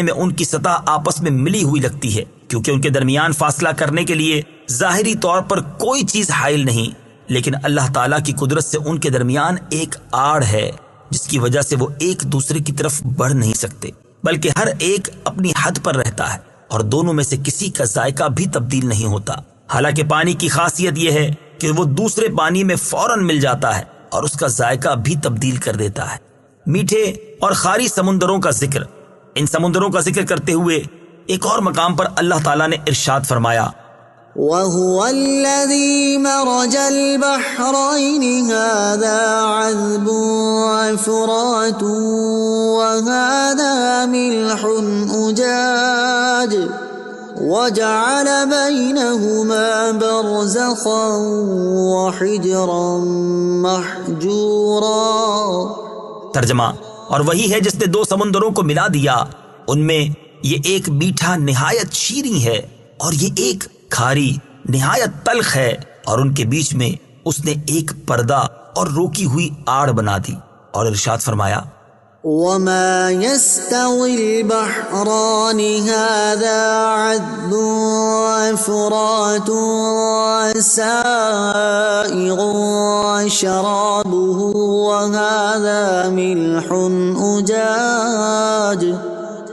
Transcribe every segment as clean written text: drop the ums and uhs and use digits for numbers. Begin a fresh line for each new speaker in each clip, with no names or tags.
میں ان کی سطح آپس میں ملی ہوئی لگتی ہے، کیونکہ ان کے درمیان فاصلہ کرنے کے لیے ظاہری طور پر کوئی چیز حائل نہیں، لیکن اللہ تعالیٰ کی قدرت سے ان کے درمیان ایک آڑ ہے جس کی وجہ سے وہ ایک دوسرے کی طرف بڑھ نہیں سکتے، بلکہ ہر ایک اپنی حد پر رہتا ہے اور دونوں میں سے کسی کا ذائقہ بھی تبدیل نہیں ہوتا۔ حالانکہ پانی کی خاصیت یہ ہے کہ وہ دوسرے پانی میں فوراً مل جاتا ہے اور اس کا ذائقہ بھی تبدیل کر دیتا ہے۔ میٹھے اور خاری سمندروں کا ذکر، ان سمندروں کا ذکر کرتے ہوئے ایک اور مقام پر اللہ تعالیٰ نے ارشاد فرمایا،
وَهُوَ الَّذِي مَرَجَ الْبَحْرَيْنِ هَذَا عَذْبٌ فُرَاتٌ وَهَذَا مِلْحٌ أُجَاجٌ وَجَعَلَ بَيْنَهُمَا بَرْزَخًا وَحِجْرًا مَحْجُورًا۔
ترجمہ، اور وہی ہے جس نے دو سمندروں کو ملا دیا، ان میں یہ ایک میٹھا نہایت شیریں ہے اور یہ ایک کھاری نہایت تلخ ہے، اور ان کے بیچ میں اس نے ایک پردہ اور روکی ہوئی آڑ بنا دی، اور ارشاد فرمایا،
وَمَا يَسْتَوِي الْبَحْرَانِ هَذَا عَذْبٌ فُرَاتٌ سَائِغٌ شَرَابُهُ وَهَذَا مِلْحٌ أُجَاجٌ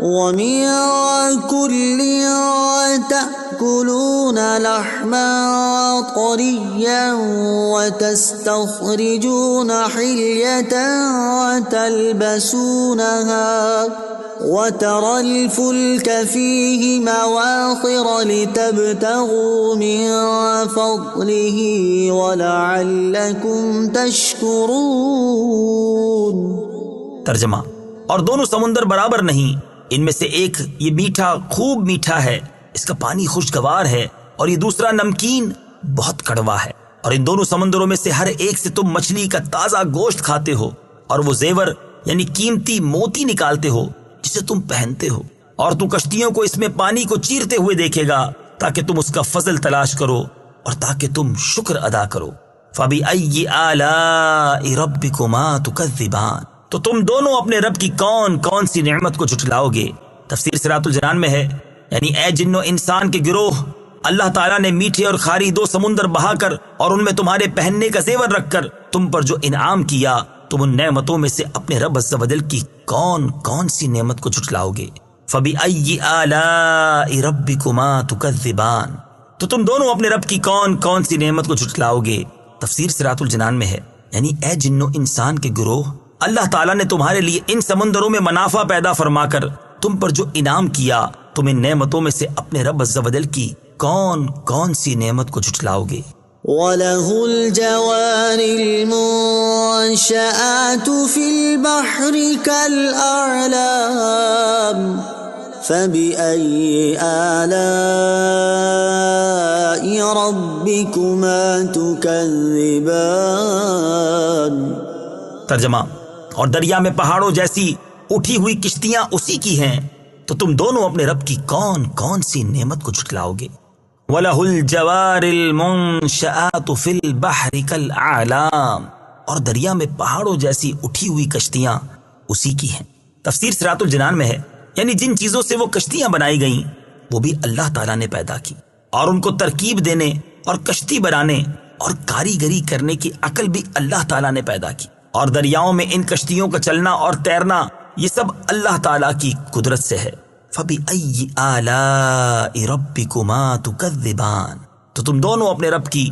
وَمِن كُلٍّ تَأْكُلُونَ لَحْمًا طَرِيًّا وَتَسْتَخْرِجُونَ حِلْيَةً تَلْبَسُونَهَا وَتَرَى الْفُلْكَ فِيهِ مَوَاخِرَ لِتَبْتَغُوا مِن فَضْلِهِ وَلَعَلَّكُمْ تَشْكُرُونَ۔
ترجمہ، اور دونوں سمندر برابر نہیں، ان میں سے ایک یہ میٹھا خوب میٹھا ہے، اس کا پانی خوشگوار ہے، اور یہ دوسرا نمکین بہت کڑوا ہے، اور ان دونوں سمندروں میں سے ہر ایک سے تم مچھلی کا تازہ گوشت کھاتے ہو، اور وہ زیور یعنی قیمتی موتی نکالتے ہو جسے تم پہنتے ہو، اور تو کشتیوں کو اس میں پانی کو چیرتے ہوئے دیکھے گا تاکہ تم اس کا فضل تلاش کرو اور تاکہ تم شکر ادا کرو۔ فَبِأَيِّ آلَاءِ رَبِّكُمَا تُكَذِّبَانِ، تو تم دونوں اپنے رب کی کون کون سی نعمت کو جھٹلاؤ گے۔ تفسیر صراط الجنان میں ہے، یعنی اے جن و انسان کے گروہ، اللہ تعالیٰ نے میٹھے اور کھاری دو سمندر بہا کر اور ان میں تمہارے پہننے کا زیور رکھ کر تم پر جو انعام کیا، تم ان نعمتوں میں سے اپنے رب عز و جل کی کون کون سی نعمت کو جھٹلاؤ گے۔ فَبِأَيِّ آلَاءِ رَبِّكُمَا تُكَذِّبَانِ، تو تم دونوں اپنے رب کی کون کون سی نعمت کو جھٹلاؤ گے۔ تفسیر صراط الجنان میں ہے، یعنی اے جن و انسان کے گروہ، اللہ تعالیٰ نے تمہارے لیے ان سمندروں میں منافع پیدا فرما کر تم پر جو انعام کیا، تم ان نعمتوں میں سے اپنے رب عز و جل کی کون کون سی نعمت کو جھٹلاؤ گے۔
وَلَهُ الْجَوَارِ الْمُنشَآتُ فِي الْبَحْرِ كَالْأَعْلَامِ فَبِأَيِّ آلَاءِ رَبِّكُمَا تُكَذِّبَانِ۔
ترجمہ، اور دریا میں پہاڑوں جیسی اٹھی ہوئی کشتیاں اسی کی ہیں، تو تم دونوں اپنے رب کی کون کون سی نعمت کو جھٹلاؤ گے۔ وَلَهُ الْجَوَارِ الْمُنشَآتُ فِي الْبَحْرِ كَالْأَعْلَامِ، اور دریا میں پہاڑوں جیسی اٹھی ہوئی کشتیاں اسی کی ہیں۔ تفسیر صراط الجنان میں ہے، یعنی جن چیزوں سے وہ کشتیاں بنائی گئیں وہ بھی اللہ تعالیٰ نے پیدا کی، اور ان کو ترکیب دینے اور کشتی بنانے اور کاریگری کرنے کی عقل بھی اللہ تعالیٰ نے پیدا کی، اور دریاؤں میں ان کشتیوں کا چلنا اور تیرنا یہ سب اللہ تعالیٰ کی قدرت سے ہے۔ فَبِأَيِّ آلَاءِ رَبِّكُمَا تُكَذِّبَانِ، تو تم دونوں اپنے رب کی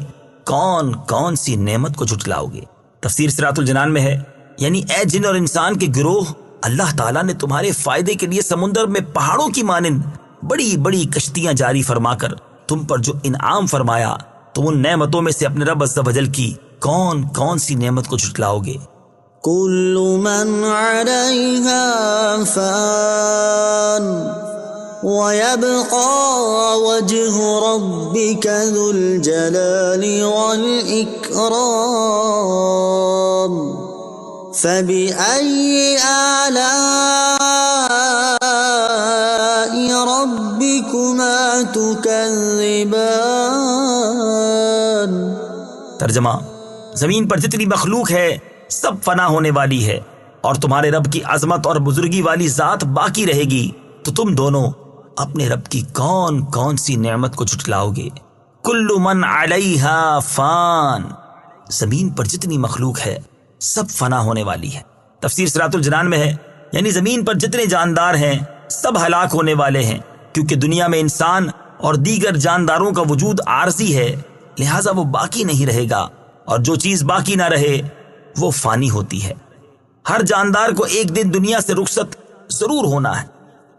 کون کون سی نعمت کو جھٹلاؤ گے۔ تفسیر صراط الجنان میں ہے، یعنی اے جن اور انسان کے گروہ، اللہ تعالیٰ نے تمہارے فائدے کے لیے سمندر میں پہاڑوں کی مانند بڑی بڑی کشتیاں جاری فرما کر تم پر جو انعام فرمایا، تم ان نعمتوں میں سے اپنے رب عز و جل کی کون کون سی نعمت کو جھٹلاؤ گے۔
كل من عليها فان ويبقى وجه ربك ذو الجلال والإكرام فبأي آلاء ربكما تكذبان۔
ترجمہ، زمین پر جتنی مخلوق ہے سب فنا ہونے والی ہے، اور تمہارے رب کی عظمت اور بزرگی والی ذات باقی رہے گی، تو تم دونوں اپنے رب کی کون کون سی نعمت کو جھٹلاؤ گے؟ کل من علیہا فان، زمین پر جتنی مخلوق ہے سب فنا ہونے والی ہے۔ تفسیر صراط الجنان میں ہے یعنی زمین پر جتنے جاندار ہیں سب ہلاک ہونے والے ہیں، کیونکہ دنیا میں انسان اور دیگر جانداروں کا وجود عارضی ہے، لہٰذا وہ باقی نہیں رہے گا، اور جو چیز باقی نہ رہے وہ فانی ہوتی ہے۔ ہر جاندار کو ایک دن دنیا سے رخصت ضرور ہونا ہے۔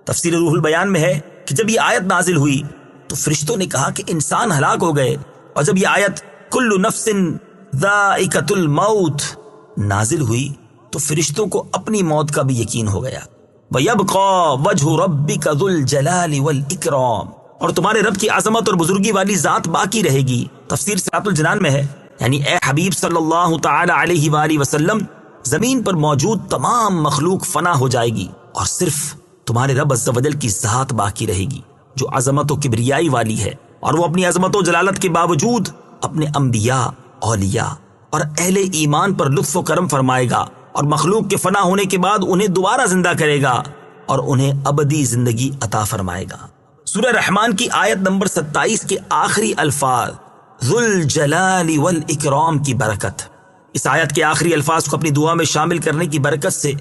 تفسیر روح البیان میں ہے کہ جب یہ آیت نازل ہوئی تو فرشتوں نے کہا کہ انسان ہلاک ہو گئے، اور جب یہ آیت کل نفس ذائقۃ الموت نازل ہوئی تو فرشتوں کو اپنی موت کا بھی یقین ہو گیا۔ وَيَبْقَى وَجْهُ رَبِّكَ ذُو الْجَلَالِ وَالْإِكْرَامِ، اور تمہارے رب کی عظمت اور بزرگی والی ذات باقی رہے گی۔ تفسیر صراط الجنان میں ہے یعنی اے حبیب صلی اللہ تعالی علیہ وآلہ وسلم، زمین پر موجود تمام مخلوق فنا ہو جائے گی اور صرف تمہارے رب عز و جل کی ذات باقی رہے گی جو عظمت و کبریائی والی ہے، اور وہ اپنی عظمت و جلالت کے باوجود اپنے انبیاء، اولیاء اور اہل ایمان پر لطف و کرم فرمائے گا، اور مخلوق کے فنا ہونے کے بعد انہیں دوبارہ زندہ کرے گا اور انہیں ابدی زندگی عطا فرمائے گا۔ سورہ رحمان کی آیت نمبر 27 کے آخری الفاظ ذو الجلال والاکرام کی برکت، اس آیت کے آخری الفاظ کو اپنی دعا میں شامل کرنے کی برکت سے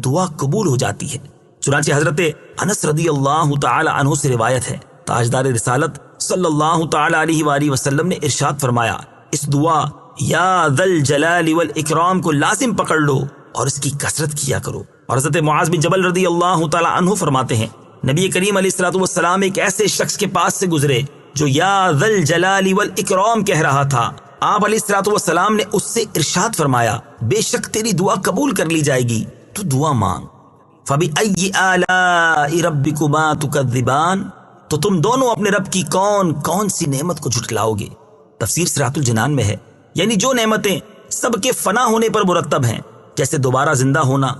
دعا قبول ہو جاتی ہے۔ چنانچہ حضرت انس رضی اللہ تعالی عنہ سے روایت ہے، تاجدار رسالت صلی اللہ تعالی علیہ وآلہ وسلم نے ارشاد فرمایا، اس دعا یا ذا الجلال والاکرام کو لازم پکڑ لو اور اس کی کثرت کیا کرو۔ اور حضرت معاذ بن جبل رضی اللہ تعالی عنہ فرماتے ہیں، نبی کریم علیہ الصلوۃ والسلام ایک ایسے شخص کے پاس سے گزرے جو یا ذا الجلال والاکرام کہہ رہا تھا۔ آپ علیہ الصلوۃ والسلام نے اس سے ارشاد فرمایا، بے شک تیری دعا قبول کر لی جائے گی، تو دعا مانگ۔ فَبِأَيِّ آلَاءِ رَبِّكُمَا تُكَذِّبَانِ، تو تم دونوں اپنے رب کی کون کون سی نعمت کو جھٹلاؤ گے؟ تفسیر صراط الجنان میں ہے یعنی جو نعمتیں سب کے فنا ہونے پر مرتب ہیں، جیسے دوبارہ زندہ ہونا،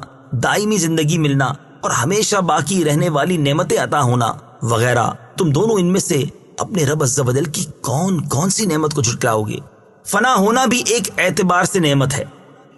دائمی زندگی ملنا اور ہمیشہ باقی رہنے والی نعمتیں عطا ہونا وغیرہ، تم دونوں ان میں سے اپنے رب عز و جل کی کون کون سی نعمت کو جھٹلاؤ گے؟ فنا ہونا بھی ایک اعتبار سے نعمت ہے۔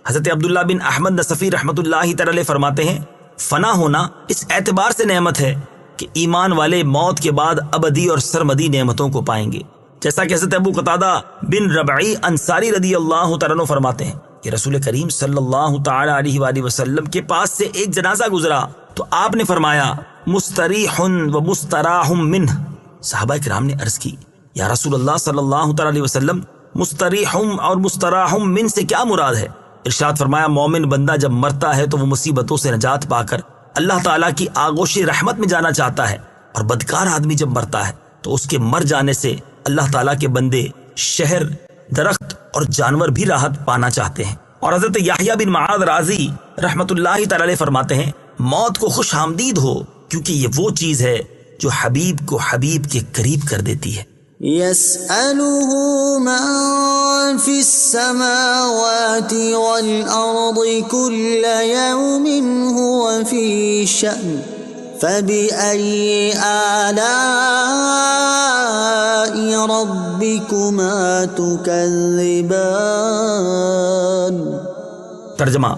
حضرت عبداللہ بن احمد نصفی رحمۃ اللہ تعالی فرماتے ہیں، فنا ہونا اس اعتبار سے نعمت ہے کہ ایمان والے موت کے بعد ابدی اور سرمدی نعمتوں کو پائیں گے، جیسا کہ حضرت ابو قتادہ بن ربعی انصاری رضی اللہ تعالیٰ عنہ فرماتے ہیں کہ رسول کریم صلی اللہ تعالی علیہ وآلہ وسلم کے پاس سے ایک جنازہ گزرا تو آپ نے فرمایا مستریح و مستراح منہ۔ صحابہ کرام نے عرض کی، یا رسول اللہ صلی اللہ تعالی علیہ وسلم، مستریح اور مستراح من سے کیا مراد ہے؟ ارشاد فرمایا، مومن بندہ جب مرتا ہے تو وہ مصیبتوں سے نجات پا کر اللہ تعالیٰ کی آغوش رحمت میں جانا چاہتا ہے، اور بدکار آدمی جب مرتا ہے تو اس کے مر جانے سے اللہ تعالیٰ کے بندے، شہر، درخت اور جانور بھی راحت پانا چاہتے ہیں۔ اور حضرت یحییٰ بن معاذ رازی رحمت اللہ تعالی علیہ فرماتے ہیں، موت کو خوش آمدید ہو، کیونکہ یہ وہ چیز ہے جو حبیب کو حبیب کے قریب کر دیتی ہے۔
يسأله من في السماوات والأرض كل يوم هو في شأن فبأي آلاء ربكما تكذبان۔
ترجمہ،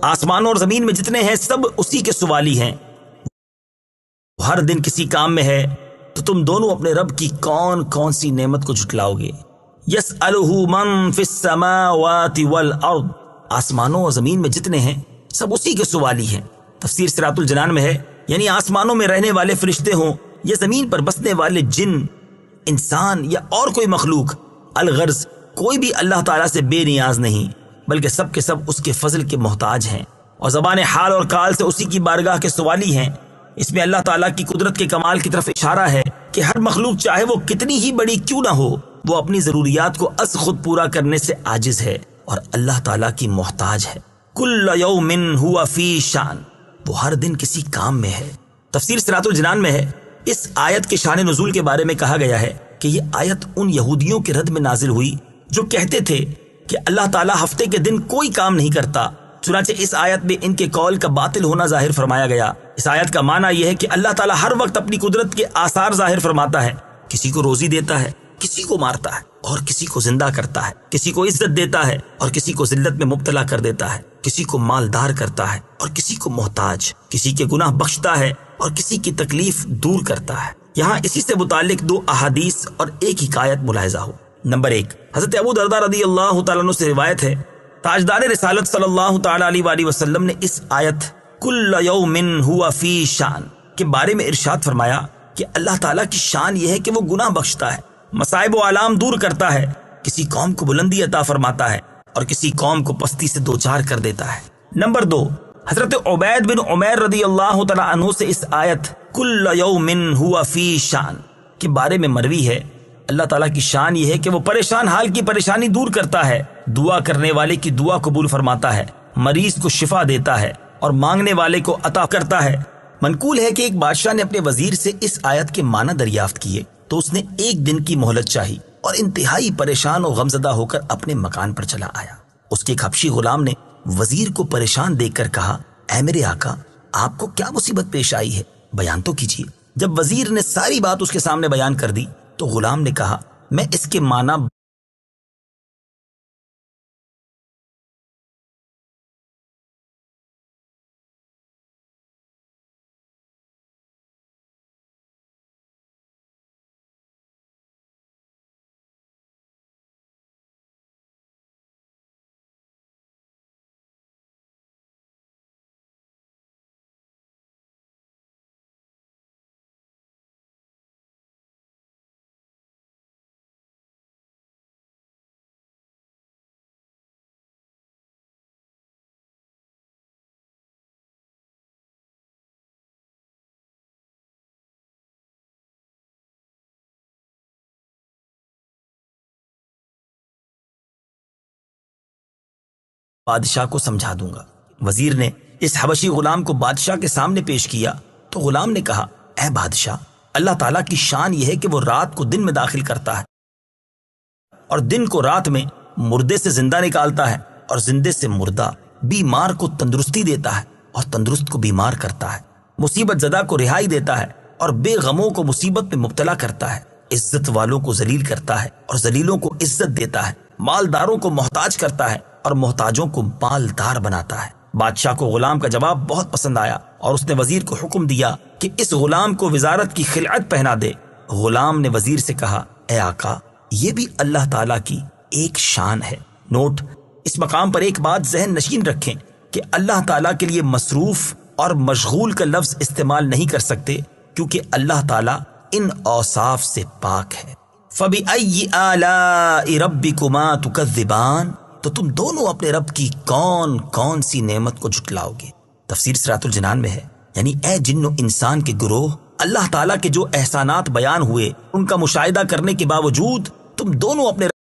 آسمانوں اور زمین میں جتنے ہیں سب اسی کے سوالی ہیں، ہر دن کسی کام میں ہے، تو تم دونوں اپنے رب کی کون کون سی نعمت کو جھٹلاؤ گے؟ یسألہ من فی السماوات والارض، آسمانوں اور زمین میں جتنے ہیں سب اسی کے سوالی ہیں۔ تفسیر صراط الجنان میں ہے یعنی آسمانوں میں رہنے والے فرشتے ہوں یا زمین پر بسنے والے جن، انسان یا اور کوئی مخلوق، الغرض کوئی بھی اللہ تعالیٰ سے بے نیاز نہیں، بلکہ سب کے سب اس کے فضل کے محتاج ہیں، اور زبان حال اور کال سے اسی کی بارگاہ کے سوالی ہیں۔ اس میں اللہ تعالیٰ کی قدرت کے کمال کی طرف اشارہ ہے کہ ہر مخلوق چاہے وہ کتنی ہی بڑی کیوں نہ ہو، وہ اپنی ضروریات کو از خود پورا کرنے سے عاجز ہے اور اللہ تعالیٰ کی محتاج ہے۔ کل یوم ہوا فی شان، وہ ہر دن کسی کام میں ہے۔ تفسیر صراط الجنان میں ہے اس آیت کے شان نزول کے بارے میں کہا گیا ہے کہ یہ آیت ان یہودیوں کے رد میں نازل ہوئی جو کہتے تھے کہ اللہ تعالیٰ ہفتے کے دن کوئی کام نہیں کرتا، چنانچہ اس آیت میں ان کے قول کا باطل ہونا ظاہر فرمایا گیا۔ اس آیت کا معنی یہ ہے کہ اللہ تعالیٰ ہر وقت اپنی قدرت کے آثار ظاہر فرماتا ہے، کسی کو روزی دیتا ہے، کسی کو مارتا ہے اور کسی کو زندہ کرتا ہے، کسی کو عزت دیتا ہے اور کسی کو ذلت میں مبتلا کر دیتا ہے، کسی کو مالدار کرتا ہے اور کسی کو محتاج، کسی کے گناہ بخشتا ہے اور کسی کی تکلیف دور کرتا ہے۔ یہاں اسی سے متعلق دو احادیث اور ایک حکایت ملاحظہ ہو۔ نمبر 1، حضرت ابو درداء رضی اللہ تعالیٰ عنہ سے روایت ہے، تاجدار رسالت صلی اللہ تعالیٰ علیہ وآلہ وسلم نے اس آیت کل یوم ہوا فی شان کے بارے میں ارشاد فرمایا کہ اللہ تعالیٰ کی شان یہ ہے کہ وہ گناہ بخشتا ہے، مصائب و آلام دور کرتا ہے، کسی قوم کو بلندی عطا فرماتا ہے اور کسی قوم کو پستی سے دوچار کر دیتا ہے۔ نمبر 2، حضرت عبید بن عمیر رضی اللہ تعالیٰ عنہ سے اس آیت کل یوم ہوا فی شان کے بارے میں مروی ہے، اللہ تعالیٰ کی شان یہ ہے کہ وہ پریشان حال کی پریشانی دور کرتا ہے، دعا کرنے والے کی دعا قبول فرماتا ہے، مریض کو شفا دیتا ہے اور مانگنے والے کو عطا کرتا ہے۔ منقول ہے کہ ایک بادشاہ نے اپنے وزیر سے اس آیت کے معنی دریافت کیے تو اس نے 1 دن کی مہلت چاہی اور انتہائی پریشان و غمزدہ ہو کر اپنے مکان پر چلا آیا۔ اس کے ایک حبشی غلام نے وزیر کو پریشان دیکھ کر کہا، اے میرے آقا، آپ کو کیا مصیبت پیش آئی ہے؟ بیان تو کیجیے۔ جب وزیر نے ساری بات اس کے سامنے بیان کر دی تو غلام نے کہا، میں اس کے معنی بادشاہ کو سمجھا دوں گا۔ وزیر نے اس حبشی غلام کو بادشاہ کے سامنے پیش کیا تو غلام نے کہا، اے بادشاہ، اللہ تعالیٰ کی شان یہ ہے کہ وہ رات کو دن میں داخل کرتا ہے اور دن کو رات میں، مردے سے زندہ نکالتا ہے اور زندے سے مردہ، بیمار کو تندرستی دیتا ہے اور تندرست کو بیمار کرتا ہے، مصیبت زدہ کو رہائی دیتا ہے اور بے غموں کو مصیبت میں مبتلا کرتا ہے، عزت والوں کو ذلیل کرتا ہے اور ذلیلوں کو عزت دیتا ہے، مالداروں کو محتاج کرتا ہے اور محتاجوں کو مالدار بناتا ہے۔ بادشاہ کو غلام کا جواب بہت پسند آیا اور اس نے وزیر کو حکم دیا کہ اس غلام کو وزارت کی خلعت پہنا دے۔ غلام نے وزیر سے کہا، اے آقا، یہ بھی اللہ تعالیٰ کی ایک شان ہے۔ نوٹ: اس مقام پر ایک بات ذہن نشین رکھیں کہ اللہ تعالیٰ کے لیے مصروف اور مشغول کا لفظ استعمال نہیں کر سکتے کیونکہ اللہ تعالیٰ ان اوصاف سے پاک ہے۔ فَبِأَيِّ آلَاءِ رَبِّكُمَا تُكَذِّبَانِ، تو تم دونوں اپنے رب کی کون کون سی نعمت کو جھٹلاؤ گے؟ تفسیر صراط الجنان میں ہے، یعنی اے جن و انسان کے گروہ، اللہ تعالیٰ کے جو احسانات بیان ہوئے ان کا مشاہدہ کرنے کے باوجود تم دونوں اپنے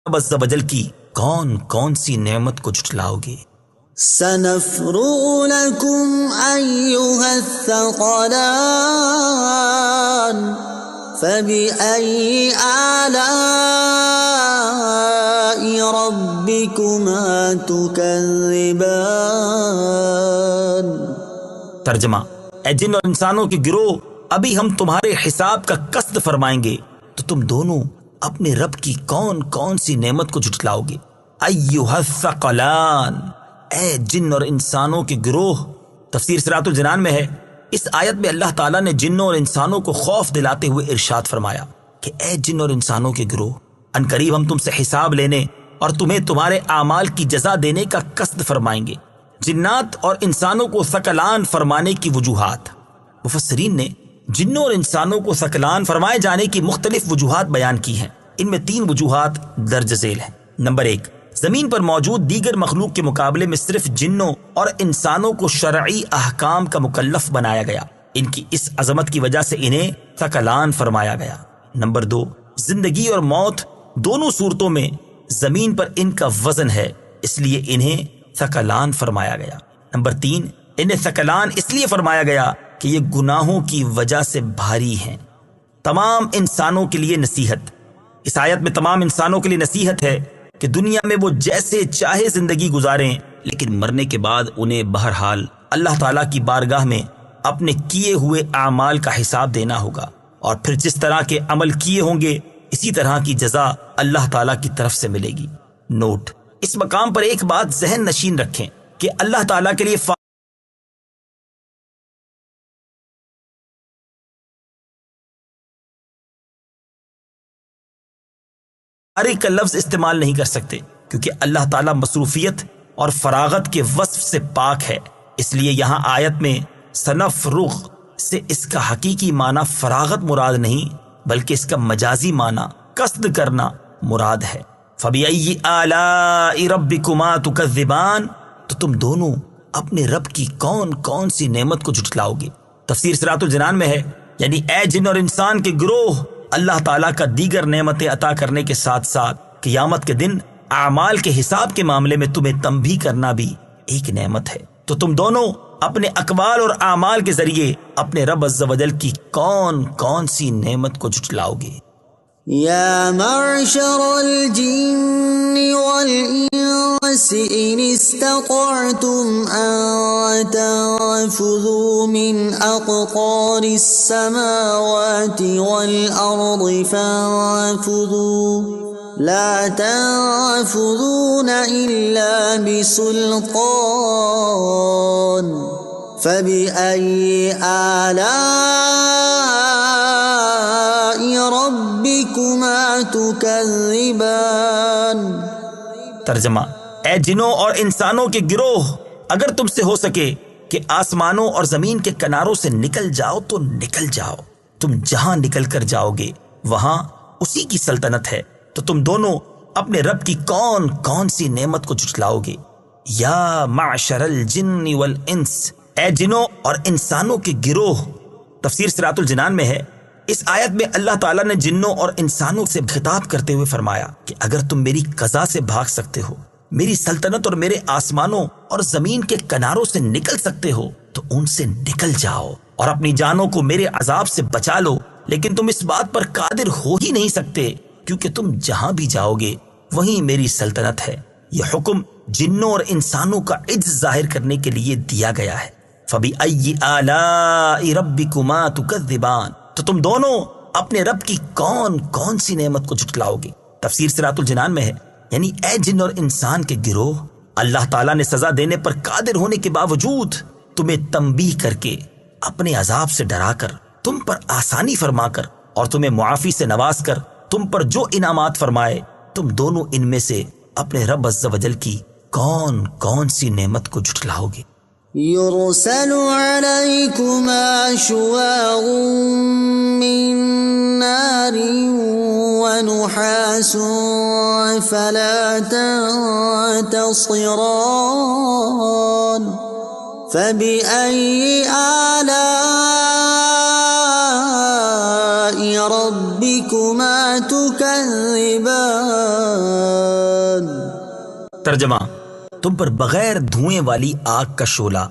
عز و جل کی کون کون سی نعمت کو جھٹلاؤ گے؟
سنفرغ لكم أيها الثقلان فبأي آلاء ربكما تكذبان۔
ترجمہ: اے جن اور انسانوں کے گروہ، ابھی ہم تمہارے حساب کا قصد فرمائیں گے تو تم دونوں اپنے رب کی کون کون سی نعمت کو جھٹلاؤ گے۔ ایھا الثقلان، اے جن اور انسانوں کے گروہ۔ تفسیر صراط الجنان میں ہے، اس آیت میں اللہ تعالیٰ نے جنوں اور انسانوں کو خوف دلاتے ہوئے ارشاد فرمایا کہ اے جن اور انسانوں کے گروہ، ان قریب ہم تم سے حساب لینے اور تمہیں تمہارے اعمال کی جزا دینے کا قصد فرمائیں گے۔ جنات اور انسانوں کو ثقلان فرمانے کی وجوہات۔ مفسرین نے جنوں اور انسانوں کو ثقلان فرمائے جانے کی مختلف وجوہات بیان کی ہیں۔ ان میں 3 وجوہات درج ذیل ہیں۔ نمبر 1، زمین پر موجود دیگر مخلوق کے مقابلے میں صرف جنوں اور انسانوں کو شرعی احکام کا مکلف بنایا گیا، ان کی اس عظمت کی وجہ سے انہیں ثقلان فرمایا گیا۔ نمبر 2، زندگی اور موت دونوں صورتوں میں زمین پر ان کا وزن ہے، اس لیے انہیں ثقلان فرمایا گیا۔ نمبر 3، انہیں ثقلان اس لیے فرمایا گیا کہ یہ گناہوں کی وجہ سے بھاری ہیں۔ تمام انسانوں کے لیے نصیحت۔ اس آیت میں تمام انسانوں کے لیے نصیحت ہے کہ دنیا میں وہ جیسے چاہے زندگی گزاریں، لیکن مرنے کے بعد انہیں بہرحال اللہ تعالیٰ کی بارگاہ میں اپنے کیے ہوئے اعمال کا حساب دینا ہوگا، اور پھر جس طرح کے عمل کیے ہوں گے اسی طرح کی جزا اللہ تعالیٰ کی طرف سے ملے گی۔ نوٹ: اس مقام پر ایک بات ذہن نشین رکھیں کہ اللہ تعالیٰ کے لیے فارغ کا لفظ استعمال نہیں کر سکتے، کیونکہ اللہ تعالیٰ مصروفیت اور فراغت کے وصف سے پاک ہے۔ اس لیے یہاں آیت میں سنفرغ سے اس کا حقیقی معنی فراغت مراد نہیں، بلکہ اس کا مجازی معنی قصد کرنا مراد ہے۔ فَبِأَيِّ آلَاءِ رَبِّكُمَا تُكَذِّبَانِ، تو تم دونوں اپنے رب کی کون کون سی نعمت کو جھٹلاؤ گے۔ تفسیر صراط الجنان میں ہے، یعنی اے جن اور انسان کے گروہ، اللہ تعالیٰ کا دیگر نعمتیں عطا کرنے کے ساتھ ساتھ قیامت کے دن اعمال کے حساب کے معاملے میں تمہیں تنبیہ کرنا بھی ایک نعمت ہے۔ تو تم دونوں اپنے اقوال اور اعمال کے ذریعے اپنے رب عز و جل کی کون کون سی نعمت کو جھٹلاؤ گے۔
یا معشر الجن والانس ان استطعتم ان تنفذوا من اقطار السماوات والارض فانفذوا لا تنفذون الا بسلطان فبأي آلاء ربكما تكذبان۔
ترجمہ: اے جنوں اور انسانوں کے گروہ، اگر تم سے ہو سکے کہ آسمانوں اور زمین کے کناروں سے نکل جاؤ تو نکل جاؤ، تم جہاں نکل کر جاؤ گے وہاں اسی کی سلطنت ہے، تو تم دونوں اپنے رب کی کون کون سی نعمت کو جھٹلاؤ گے۔ یا معشر الجن والانس، اے جنوں اور انسانوں کے گروہ۔ تفسیر صراط الجنان میں ہے، اس آیت میں اللہ تعالیٰ نے جنوں اور انسانوں سے خطاب کرتے ہوئے فرمایا کہ اگر تم میری قضا سے بھاگ سکتے ہو، میری سلطنت اور میرے آسمانوں اور زمین کے کناروں سے نکل سکتے ہو تو ان سے نکل جاؤ اور اپنی جانوں کو میرے عذاب سے بچا لو، لیکن تم اس بات پر قادر ہو ہی نہیں سکتے، کیونکہ تم جہاں بھی جاؤ گے وہیں میری سلطنت ہے۔ یہ حکم جنوں اور انسانوں کا عجز ظاہر کرنے کے لیے دیا گیا ہے۔ فَبِأَيِّ آلَاءِ رَبِّكُمَا تُكَذِّبَانِ، تو تم دونوں اپنے رب کی کون کون سی نعمت کو جھٹلاؤ گے۔ تفسیر صراط الجنان میں ہے، یعنی اے جن اور انسان کے گروہ، اللہ تعالیٰ نے سزا دینے پر قادر ہونے کے باوجود تمہیں تنبیہ کر کے، اپنے عذاب سے ڈرا کر، تم پر آسانی فرما کر اور تمہیں معافی سے نواز کر تم پر جو انعامات فرمائے، تم دونوں ان میں سے اپنے رب عز و جل کی کون کون سی نعمت کو جھٹلاؤ گے۔
يرسل عليكما شواظ من نار ونحاس فلا تنتصران فبأي آلاء ربكما تكذبان۔
ترجمہ: تم پر بغیر دھوئیں والی آگ کا شعلہ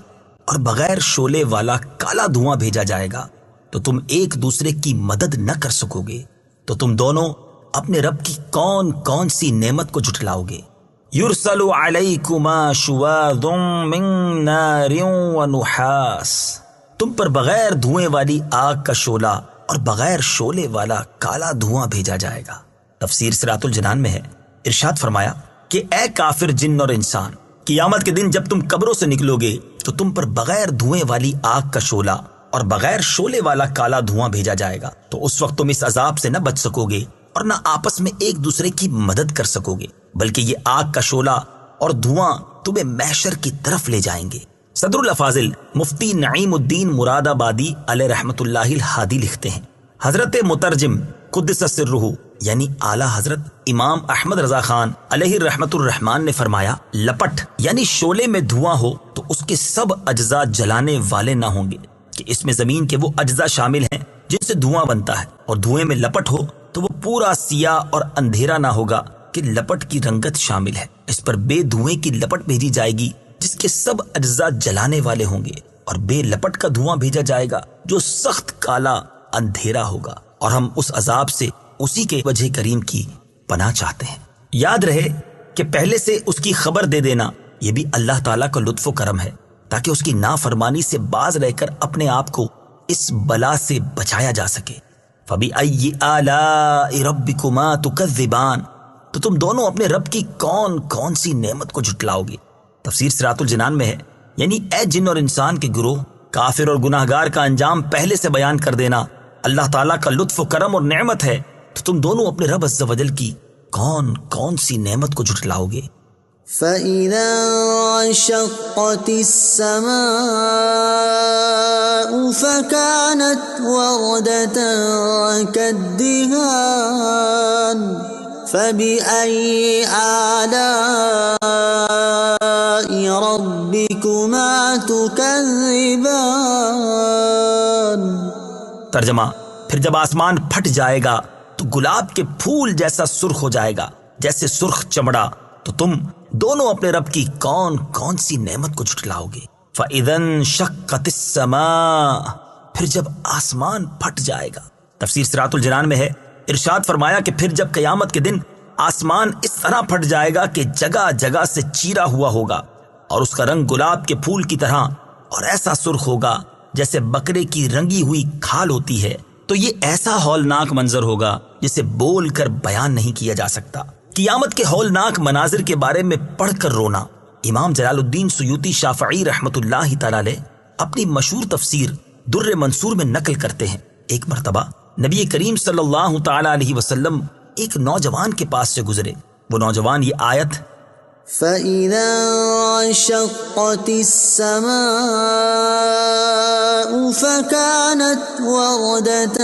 اور بغیر شعلے والا کالا دھواں بھیجا جائے گا تو تم ایک دوسرے کی مدد نہ کر سکو گے، تو تم دونوں اپنے رب کی کون کون سی نعمت کو جھٹلاؤ گے؟ یرسل علیکما شواظ من نار ونحاس، تم پر بغیر دھوئیں والی آگ کا شعلہ اور بغیر شعلے والا کالا دھواں بھیجا جائے گا۔ تفسیر صراط الجنان میں ہے، ارشاد فرمایا کہ اے کافر جن اور انسان، قیامت کے دن جب تم قبروں سے نکلو گے تو تم پر بغیر دھوئیں والی آگ کا شعلہ اور بغیر شعلے والا کالا دھواں بھیجا جائے گا، تو اس وقت تم اس عذاب سے نہ بچ سکو گے اور نہ آپس میں ایک دوسرے کی مدد کر سکو گے، بلکہ یہ آگ کا شعلہ اور دھواں تمہیں محشر کی طرف لے جائیں گے۔ صدر الافاضل مفتی نعیم الدین مراد آبادی علیہ رحمت اللہ الہادی لکھتے ہیں، حضرت مترجم قدس سرہ یعنی اعلیٰ حضرت امام احمد رضا خان علیہ رحمت الرحمان نے فرمایا، لپٹ یعنی شعلے میں دھواں ہو تو اس کے سب اجزاء جلانے والے نہ ہوں گے، کہ اس میں زمین کے وہ اجزاء شامل ہیں جن سے دھواں بنتا ہے، اور دھوئیں میں لپٹ ہو تو وہ پورا سیاہ اور اندھیرا نہ ہوگا کہ لپٹ کی رنگت شامل ہے، اس پر بے دھوئیں کی لپٹ بھیجی جائے گی جس کے سب اجزاء جلانے والے ہوں گے، اور بے لپٹ کا دھواں بھیجا جائے گا جو سخت کالا اندھیرا ہوگا، اور ہم اس عذاب سے اسی کے وجہ کریم کی پناہ چاہتے ہیں۔ یاد رہے کہ پہلے سے اس کی خبر دے دینا یہ بھی اللہ تعالیٰ کا لطف و کرم ہے، تاکہ اس کی نافرمانی سے باز رہ کر اپنے آپ کو اس بلا سے بچایا جا سکے۔ فَبِأَيِّ آلَاءِ رَبِّكُمَا تُكَذِّبَانِ، تو تم دونوں اپنے رب کی کون کون سی نعمت کو جھٹلاؤ گے؟ تفسیر صراط الجنان میں ہے، یعنی اے جن اور انسان کے گروہ، کافر اور گناہگار کا انجام پہلے سے بیان کر دینا اللہ تعالیٰ کا لطف و کرم اور نعمت ہے، تو تم دونوں اپنے رب عز و جل کی کون کون سی نعمت کو جھٹلاؤ گے؟
فَإِذَا انشَقَّتِ السَّمَاءُ فَكَانَتْ وَرْدَةً كَالدِّهَانِ فَبِأَيِّ آلَاءِ رَبِّكُمَا تُكَذِّبَانِ۔
ترجمہ، پھر جب آسمان پھٹ جائے گا تو گلاب کے پھول جیسا سرخ ہو جائے گا جیسے سرخ چمڑا، تو تم دونوں اپنے رب کی کون کون سی نعمت کو جھٹلاؤ گے؟ فَإِذَا انشَقَّتِ السَّمَاءُ، پھر جب آسمان پھٹ جائے گا۔ تفسیر صراط الجنان میں ہے، ارشاد فرمایا کہ پھر جب قیامت کے دن آسمان اس طرح پھٹ جائے گا کہ جگہ جگہ سے چیرا ہوا ہوگا، اور اس کا رنگ گلاب کے پھول کی طرح اور ایسا سرخ ہوگا جیسے بکرے کی رنگی ہوئی کھال ہوتی ہے، تو یہ ایسا ہولناک منظر ہوگا جسے بول کر بیان نہیں کیا جا سکتا۔ قیامت کے ہولناک مناظر کے بارے میں پڑھ کر رونا امام جلال الدین سیوطی شافعی رحمت اللہ تعالی علیہ اپنی مشہور تفسیر در منصور میں نقل کرتے ہیں، ایک مرتبہ نبی کریم صلی اللہ تعالی علیہ وسلم ایک نوجوان کے پاس سے گزرے، وہ نوجوان یہ آیت
فَإِذَا انشَقَّتِ السَّمَاءُ فَكَانَتْ وَرْدَةً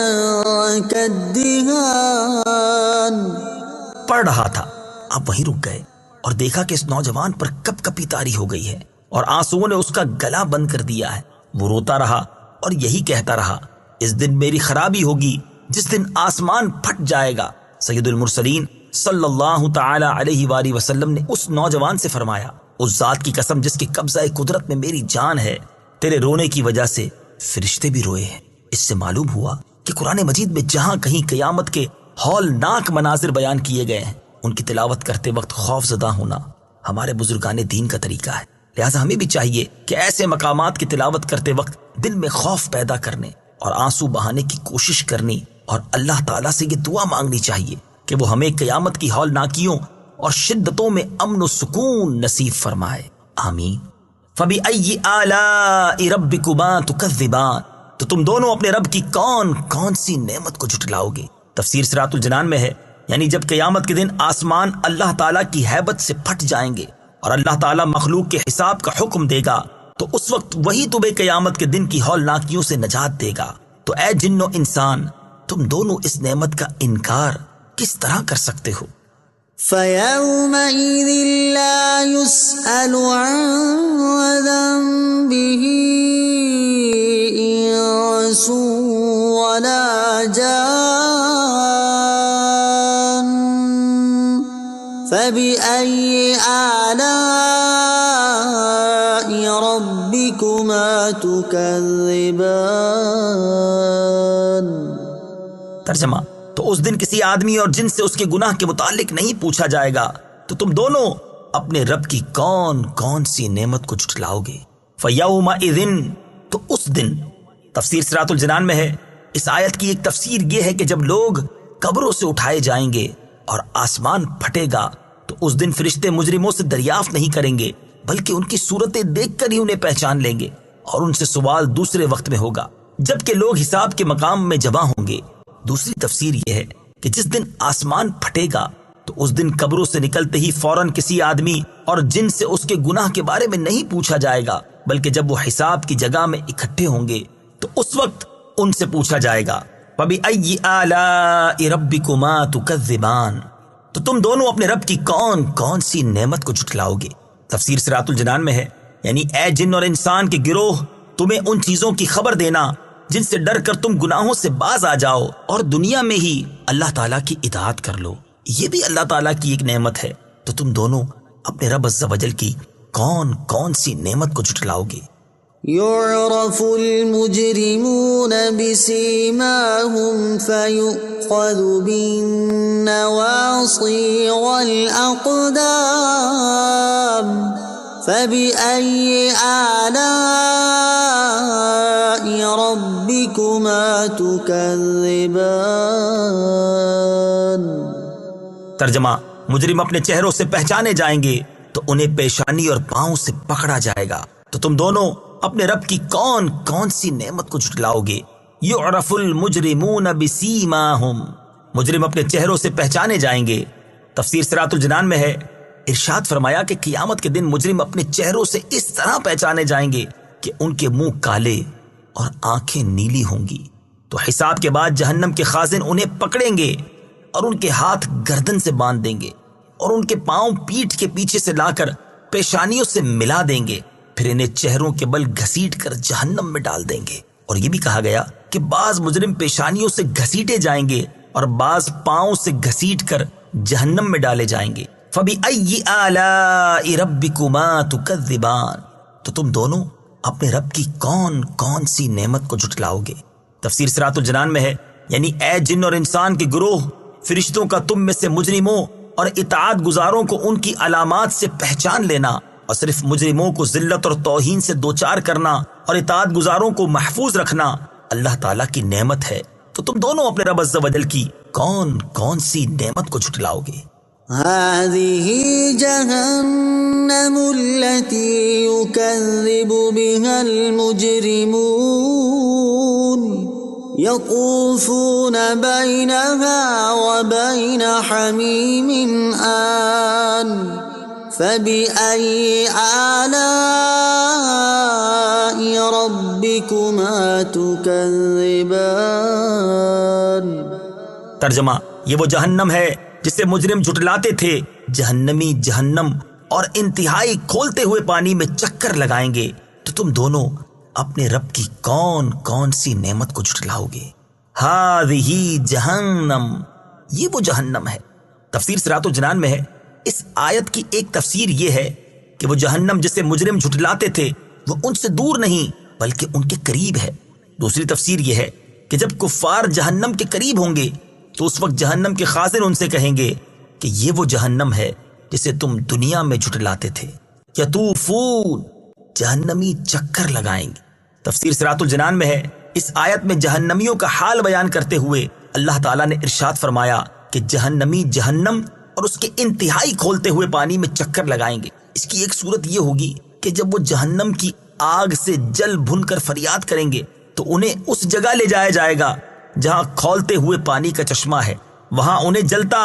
كَالدِّهَانِ
پڑھ رہا تھا، آپ وہیں رک گئے اور دیکھا کہ اس نوجوان پر کپ کپی طاری ہو گئی ہے اور آنسوؤں نے اس کا گلا بند کر دیا ہے۔ وہ روتا رہا اور یہی کہتا رہا، اس دن میری خرابی ہوگی جس دن آسمان پھٹ جائے گا۔ سید المرسلین صلی اللہ تعالی علیہ وآلہ وسلم نے اس نوجوان سے فرمایا، اس ذات کی قسم جس کے قبضہ قدرت میں میری جان ہے، تیرے رونے کی وجہ سے فرشتے بھی روئے ہیں۔ اس سے معلوم ہوا کہ قرآن مجید میں جہاں کہیں قیامت کے ہولناک مناظر بیان کیے گئے ہیں، ان کی تلاوت کرتے وقت خوف زدہ ہونا ہمارے بزرگان دین کا طریقہ ہے، لہٰذا ہمیں بھی چاہیے کہ ایسے مقامات کی تلاوت کرتے وقت دل میں خوف پیدا کرنے اور آنسو بہانے کی کوشش کرنی اور اللہ تعالیٰ سے یہ دعا مانگنی چاہیے کہ وہ ہمیں قیامت کی ہولناکیوں اور شدتوں میں امن و سکون نصیب فرمائے، آمین۔ فَبِأَيِّ آلَاءِ رَبِّكُمَا تُكَذِّبَانِ، تو تم دونوں اپنے رب کی کون کون سی نعمت کو جھٹلاؤ گے؟ تفسیر صراط الجنان میں ہے، یعنی جب قیامت کے دن آسمان اللہ تعالیٰ کی ہیبت سے پھٹ جائیں گے اور اللہ تعالیٰ مخلوق کے حساب کا حکم دے گا، تو اس وقت وہی تمہیں قیامت کے دن کی ہولناکیوں سے نجات دے گا۔ تو اے جن و انسان، تم دونوں اس نعمت کا انکار کس طرح کر سکتے ہو؟
فَيَوْمَئِذٍ لَا يُسْأَلُ عَنْ ذَنبِهِ إِنسٌ وَلَا جَانٌّ فَبِأَيِّ آلَاءِ ربكما تكذبان.
ترجمہ: تو اس دن کسی آدمی اور جن سے اس کے گناہ کے متعلق نہیں پوچھا جائے گا تو تم دونوں اپنے رب کی کون کون سی نعمت کو جھٹلاؤ گے. فَيَوْمَئِذٍ، تو اس دن. تفسیر صراط الجنان میں ہے اس آیت کی ایک تفسیر یہ ہے کہ جب لوگ قبروں سے اٹھائے جائیں گے اور آسمان پھٹے گا تو اس دن فرشتے مجرموں سے دریافت نہیں کریں گے بلکہ ان کی صورتیں دیکھ کر ہی انہیں پہچان لیں گے اور ان سے سوال دوسرے وقت میں ہوگا جبکہ لوگ حساب کے مقام میں جمع ہوں گے. دوسری تفسیر یہ ہے کہ جس دن آسمان پھٹے گا تو اس دن قبروں سے نکلتے ہی فوراً کسی آدمی اور جن سے اس کے گناہ کے بارے میں نہیں پوچھا جائے گا بلکہ جب وہ حساب کی جگہ میں اکٹھے ہوں گے تو اس وقت ان سے پوچھا جائے گا فَبِأَيِّ آلَاءِ رَبِّكُمَا تُكَذِّبَانِ، تو تم دونوں اپنے رب کی کون کون سی نعمت کو جھٹلاؤ گے. تفسیر صراط الجنان میں ہے یعنی اے جن اور انسان کے گروہ، تمہیں ان چیزوں کی خبر دینا جن سے ڈر کر تم گناہوں سے باز آ جاؤ اور دنیا میں ہی اللہ تعالیٰ کی اطاعت کر لو. یہ بھی اللہ تعالیٰ کی ایک نعمت ہے. تو تم دونوں اپنے رب عز و جل کی کون کون سی نعمت کو جھٹلاؤ گے.
يعرف المجرمون بسيماهم فيؤخذ بالنواصي والأقدام. فبأي آلاء ربكما تكذبان.
ترجمہ: مجرم اپنے چہروں سے پہچانے جائیں گے تو انہیں پیشانی اور پاؤں سے پکڑا جائے گا. تو تم دونوں اپنے رب کی کون کون سی نعمت کو جھٹلاؤ گے. یعرف المجرمون بسیماہم، مجرم اپنے چہروں سے پہچانے جائیں گے. تفسیر صراط الجنان میں ہے ارشاد فرمایا کہ قیامت کے دن مجرم اپنے چہروں سے اس طرح پہچانے جائیں گے کہ ان کے منہ کالے اور آنکھیں نیلی ہوں گی. تو حساب کے بعد جہنم کے خازن انہیں پکڑیں گے اور ان کے ہاتھ گردن سے باندھ دیں گے اور ان کے پاؤں پیٹھ کے پیچھے سے لا کر پیشانیوں سے ملا دیں گے، پھر انہیں چہروں کے بل گھسیٹ کر جہنم میں ڈال دیں گے. اور یہ بھی کہا گیا کہ بعض مجرم پیشانیوں سے گھسیٹے جائیں گے اور بعض پاؤں سے گھسیٹ کر جہنم میں ڈالے جائیں گے. فَبِأَيِّ آلَاءِ رَبِّكُمَا تُكَذِّبَانِ، تو تم دونوں اپنے رب کی کون کون سی نعمت کو جھٹلاؤ گے. تفسیر صراط الجنان میں ہے یعنی اے جن اور انسان کے گروہ، فرشتوں کا تم میں سے مجرموں اور اطاعت گزاروں کو ان کی علامات سے پہچان لینا اور صرف مجرموں کو ذلت اور توہین سے دوچار کرنا اور اطاعت گزاروں کو محفوظ رکھنا اللہ تعالیٰ کی نعمت ہے. تو تم دونوں اپنے رب عز و جل کی کون کون سی نعمت کو جھٹلاؤ گے.
هذه جهنم التي يكذب بها المجرمون يطوفون بينها وبين حميم آن. فبأي آلاء ربكما تكذبان.
ترجمہ: یہ وہ جہنم ہے جسے مجرم جھٹلاتے تھے. جہنمی جہنم اور انتہائی کھولتے ہوئے پانی میں چکر لگائیں گے. تو تم دونوں اپنے رب کی کون کون سی نعمت کو جھٹلاؤ گے. ہذہ جہنم، یہ وہ جہنم ہے. تفسیر صراط الجنان میں ہے اس آیت کی ایک تفسیر یہ ہے کہ وہ جہنم جسے مجرم جھٹلاتے تھے وہ ان سے دور نہیں بلکہ ان کے قریب ہے. دوسری تفسیر یہ ہے کہ جب کفار جہنم کے قریب ہوں گے تو اس وقت جہنم کے خازن ان سے کہیں گے کہ یہ وہ جہنم ہے جسے تم دنیا میں جھٹلاتے تھے. یطوفون، جہنمی چکر لگائیں گے. تفسیر صراط الجنان میں ہے اس آیت میں جہنمیوں کا حال بیان کرتے ہوئے اللہ تعالیٰ نے ارشاد فرمایا کہ جہنمی جہنم اور اس کے انتہائی کھولتے ہوئے پانی میں چکر لگائیں گے. اس کی ایک صورت یہ ہوگی کہ جب وہ جہنم کی آگ سے جل بھن کر فریاد کریں گے تو انہیں اس جگہ لے جایا جائے گا جہاں کھولتے ہوئے پانی کا چشمہ ہے. وہاں انہیں جلتا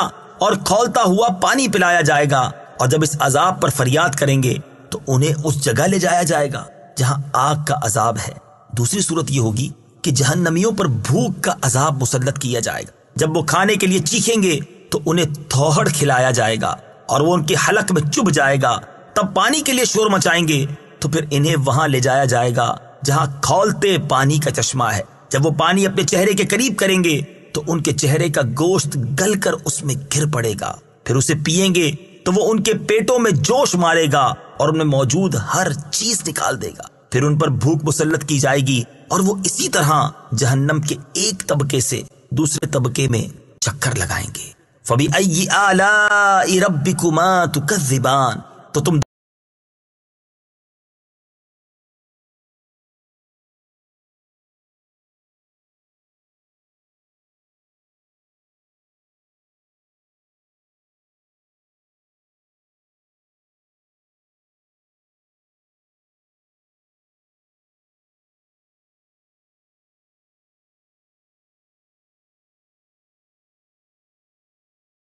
اور کھولتا ہوا پانی پلایا جائے گا اور جب اس عذاب پر فریاد کریں گے تو انہیں اس جگہ لے جایا جائے گا جہاں آگ کا عذاب ہے. دوسری صورت یہ ہوگی کہ جہنمیوں پر بھوک کا عذاب مسلط کیا جائے گا. جب وہ کھانے کے لیے چیخیں گے تو انہیں تھوہڑ کھلایا جائے گا اور وہ ان کے حلق میں چبھ جائے گا. تب پانی کے لیے شور مچائیں گے تو پھر انہیں وہاں لے جایا جائے گا جہاں کھولتے پانی کا چشمہ ہے. جب وہ پانی اپنے چہرے کے قریب کریں گے تو ان کے چہرے کا گوشت گل کر اس میں گر پڑے گا. پھر اسے پئیں گے تو وہ ان کے پیٹوں میں جوش مارے گا اور ان میں موجود ہر چیز نکال دے گا. پھر ان پر بھوک مسلط کی جائے گی اور وہ اسی طرح جہنم کے ایک طبقے سے دوسرے طبقے میں چکر لگائیں گے. فَبِأَيِّ آلَاءِ رَبِّكُمَا تُكَذِّبَانِ، تو تم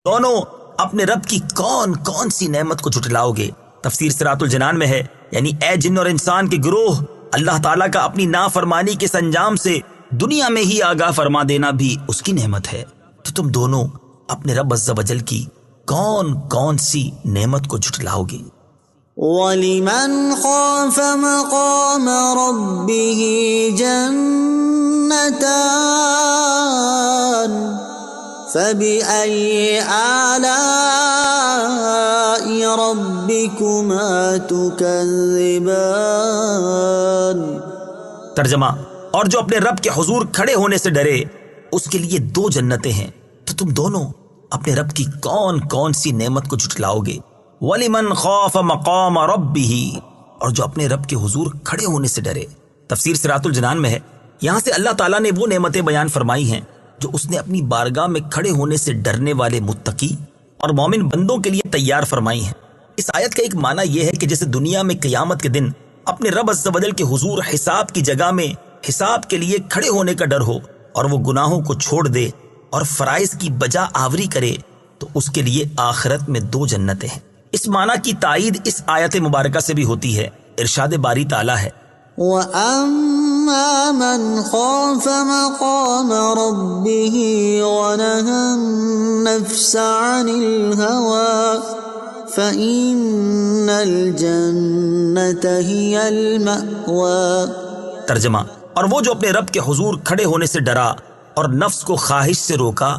دونوں اپنے رب کی کون کون سی نعمت کو جھٹلاؤ گے؟ تفسیر صراط الجنان میں ہے، یعنی اے جن اور انسان کے گروہ، اللہ تعالیٰ کا اپنی نافرمانی کے سنجام سے دنیا میں ہی آگاہ فرما دینا بھی اس کی نعمت ہے. تو تم دونوں اپنے رب عز و جل کی کون کون سی نعمت کو جھٹلاؤ گے؟
وَلِمَنْ خَافَ مَقَامَ رَبِّهِ جَنَّتَانِ فَبِأَيِّ آلَاءِ رَبِّكُمَا تُكَذِّبَانِ.
ترجمہ: اور جو اپنے رب کے حضور کھڑے ہونے سے ڈرے اس کے لیے دو جنتیں ہیں. تو تم دونوں اپنے رب کی کون کون سی نعمت کو جھٹلاؤ گے؟ وَلِمَنْ خَافَ مَقَامَ رَبِّهِ، اور جو اپنے رب کے حضور کھڑے ہونے سے ڈرے. تفسیر صراط الجنان میں ہے، یہاں سے اللہ تعالیٰ نے وہ نعمتیں بیان فرمائی ہیں جو اس نے اپنی بارگاہ میں کھڑے ہونے سے ڈرنے والے متقی اور مومن بندوں کے لیے تیار فرمائی ہیں. اس آیت کا ایک معنی یہ ہے کہ جیسے دنیا میں قیامت کے دن اپنے رب عز و جل کے حضور حساب کی جگہ میں حساب کے لیے کھڑے ہونے کا ڈر ہو اور وہ گناہوں کو چھوڑ دے اور فرائض کی بجا آوری کرے، تو اس کے لیے آخرت میں دو جنتیں ہیں. اس معنی کی تائید اس آیت مبارکہ سے بھی ہوتی ہے. ارشاد باری تعالیٰ ہے،
وَأَمَّا مَنْ خَافَ مَقَامَ رَبِّهِ وَنَهَى النَّفْسَ عَنِ الْهَوَى فَإِنَّ الْجَنَّةَ هِيَ الْمَأْوَى.
ترجمہ: اور وہ جو اپنے رب کے حضور کھڑے ہونے سے ڈرا اور نفس کو خواہش سے روکا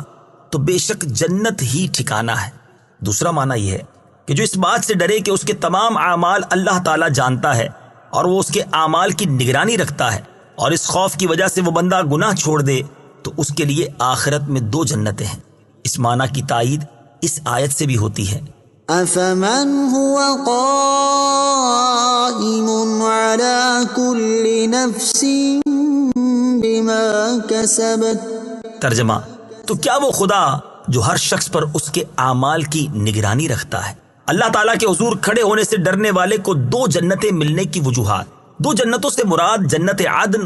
تو بے شک جنت ہی ٹھکانہ ہے. دوسرا معنی یہ ہے کہ جو اس بات سے ڈرے کہ اس کے تمام اعمال اللہ تعالیٰ جانتا ہے اور وہ اس کے اعمال کی نگرانی رکھتا ہے، اور اس خوف کی وجہ سے وہ بندہ گناہ چھوڑ دے تو اس کے لیے آخرت میں دو جنتیں ہیں. اس معنی کی تائید اس آیت سے بھی ہوتی ہے.
أَفَمَنْ هُوَ قَائِمٌ عَلَى كُلِّ نَفْسٍ بِمَا كَسَبَتْ.
ترجمہ: تو کیا وہ خدا جو ہر شخص پر اس کے اعمال کی نگرانی رکھتا ہے. اللہ تعالیٰ کے حضور کھڑے ہونے سے ڈرنے والے کو دو جنتیں ملنے کی وجوہات. دو جنتوں سے مراد جنت عدن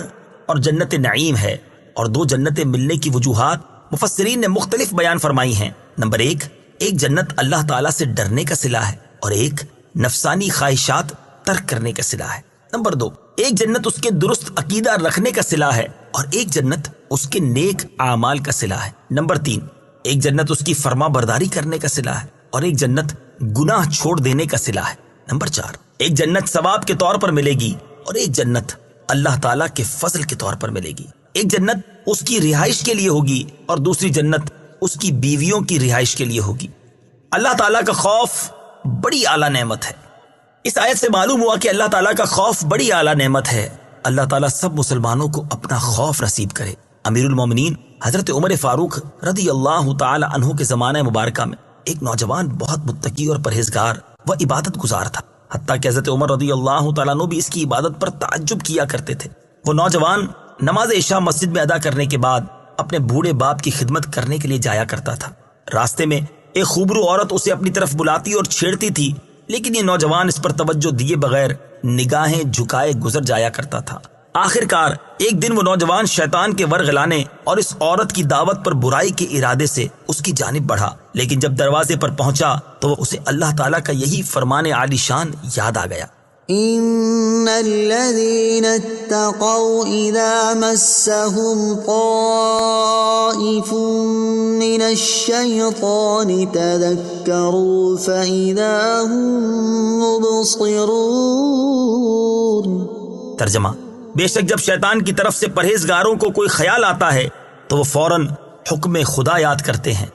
اور جنت نعیم ہے، اور دو جنتیں ملنے کی وجوہات مفسرین نے مختلف بیان فرمائی ہیں. نمبر ایک جنت اللہ تعالیٰ سے ڈرنے کا صلہ ہے اور ایک نفسانی خواہشات ترک کرنے کا صلہ ہے. نمبر دو، ایک جنت اس کے درست عقیدہ رکھنے کا صلہ ہے اور ایک جنت اس کے نیک اعمال کا صلہ ہے. نمبر تین، ایک جنت اس کی فرما برداری کرنے کا صلہ ہے اور ایک جنت گناہ چھوڑ دینے کا صلہ ہے. نمبر چار، ایک جنت ثواب کے طور پر ملے گی اور ایک جنت اللہ تعالیٰ کے فضل کے طور پر ملے گی. ایک جنت اس کی رہائش کے لیے ہوگی اور دوسری جنت اس کی بیویوں کی رہائش کے لیے ہوگی. اللہ تعالیٰ کا خوف بڑی اعلیٰ نعمت ہے. اس آیت سے معلوم ہوا کہ اللہ تعالیٰ کا خوف بڑی اعلیٰ نعمت ہے. اللہ تعالیٰ سب مسلمانوں کو اپنا خوف نصیب کرے. امیر المومنین حضرت عمر فاروق رضی اللہ تعالی عنہ کے زمانہ مبارکہ میں ایک نوجوان بہت متقی اور پرہیزگار و عبادت گزار تھا، حتیٰ کہ حضرت عمر رضی اللہ تعالیٰ عنہ بھی اس کی عبادت پر تعجب کیا کرتے تھے. وہ نوجوان نماز عشاء مسجد میں ادا کرنے کے بعد اپنے بوڑھے باپ کی خدمت کرنے کے لیے جایا کرتا تھا. راستے میں ایک خوبرو عورت اسے اپنی طرف بلاتی اور چھیڑتی تھی، لیکن یہ نوجوان اس پر توجہ دیے بغیر نگاہیں جھکائے گزر جایا کرتا تھا. آخر کار ایک دن وہ نوجوان شیطان کے ورغلانے اور اس عورت کی دعوت پر برائی کے ارادے سے اس کی جانب بڑھا، لیکن جب دروازے پر پہنچا تو اسے اللہ تعالیٰ کا یہی فرمان عالی شان یاد آ گیا.
إن الذين اتقوا إذا مسهم طائف من الشيطان تذكروا فإذا هم مبصرون.
ترجمہ: بے شک جب شیطان کی طرف سے پرہیزگاروں کو کوئی خیال آتا ہے تو وہ فوراً حکم خدا یاد کرتے ہیں،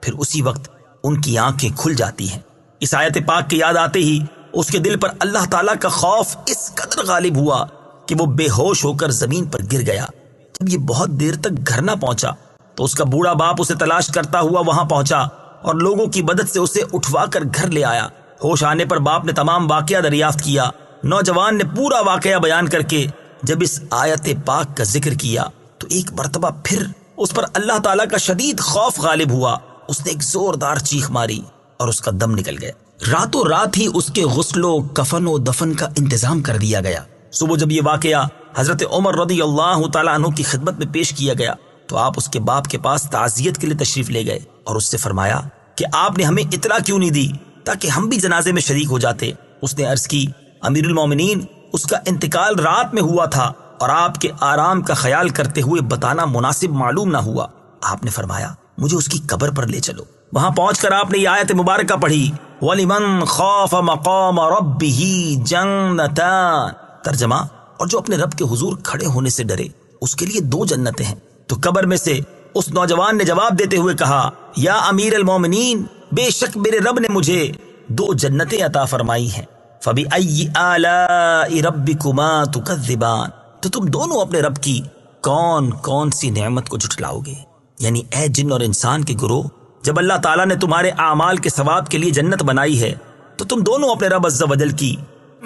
پھر اسی وقت ان کی آنکھیں کھل جاتی ہیں. اس آیت پاک کے یاد آتے ہی اس کے دل پر اللہ تعالیٰ کا خوف اس قدر غالب ہوا کہ وہ بے ہوش ہو کر زمین پر گر گیا۔ جب یہ بہت دیر تک گھر نہ پہنچا تو اس کا بوڑھا باپ اسے تلاش کرتا ہوا وہاں پہنچا اور لوگوں کی مدد سے اسے اٹھوا کر گھر لے آیا۔ ہوش آنے پر باپ نے تمام واقعہ دریافت کیا۔ نوجوان نے پورا واقعہ بیان کر کے جب اس آیت پاک کا ذکر کیا تو ایک مرتبہ پھر اس پر اللہ تعالیٰ کا شدید خوف غالب ہوا۔ اس نے ایک زوردار چیخ ماری اور اس کا دم نکل گیا۔ راتوں رات ہی اس کے غسل و کفن و دفن کا انتظام کر دیا گیا۔ صبح جب یہ واقعہ حضرت عمر رضی اللہ تعالیٰ عنہ کی خدمت میں پیش کیا گیا تو آپ اس کے باپ کے پاس تعزیت کے لیے تشریف لے گئے اور اس سے فرمایا کہ آپ نے ہمیں اطلاع کیوں نہیں دی تاکہ ہم بھی جنازے میں شریک ہو جاتے۔ اس نے عرض کی، امیر المومنین، اس کا انتقال رات میں ہوا تھا اور آپ کے آرام کا خیال کرتے ہوئے بتانا مناسب معلوم نہ ہوا۔ آپ نے فرمایا مجھے اس کی قبر پر لے چلو۔ وہاں پہنچ کر آپ نے یہ آیت مبارکہ پڑھی، وَلِمَنْ خَافَ مَقَامَ رَبِّهِ جَنَّتَانِ۔ ترجمہ، اور جو اپنے رب کے حضور کھڑے ہونے سے ڈرے اس کے لیے 2 جنتیں ہیں۔ تو قبر میں سے اس نوجوان نے جواب دیتے ہوئے کہا، یا امیر المومنین، بے شک میرے رب نے مجھے 2 جنتیں عطا فرمائی ہیں۔ فَبِأَيِّ آلَاءِ رَبِّكُمَا تُكَذِّبَانِ۔ تو تم دونوں اپنے رب کی کون کون سی نعمت کو جھٹلاؤ گے؟ یعنی اے جن اور انسان کے گروہ، جب اللہ تعالیٰ نے تمہارے اعمال کے ثواب کے لیے جنت بنائی ہے تو تم دونوں اپنے رب عز و جل کی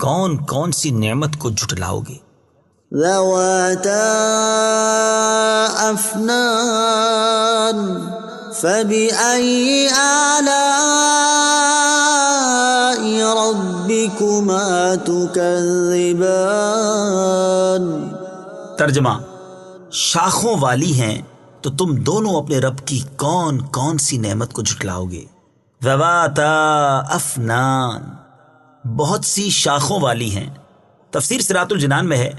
کون کون سی نعمت کو جھٹلاؤ گے؟
ذواتا افنان فبأي آلاء ربكما تكذبان۔
ترجمہ، شاخوں والی ہیں تو تم دونوں اپنے رب کی کون کون سی نعمت کو جھٹلاؤ گے؟ ذواتا افنان، بہت سی شاخوں والی ہیں۔ تفسیر صراط الجنان میں ہے،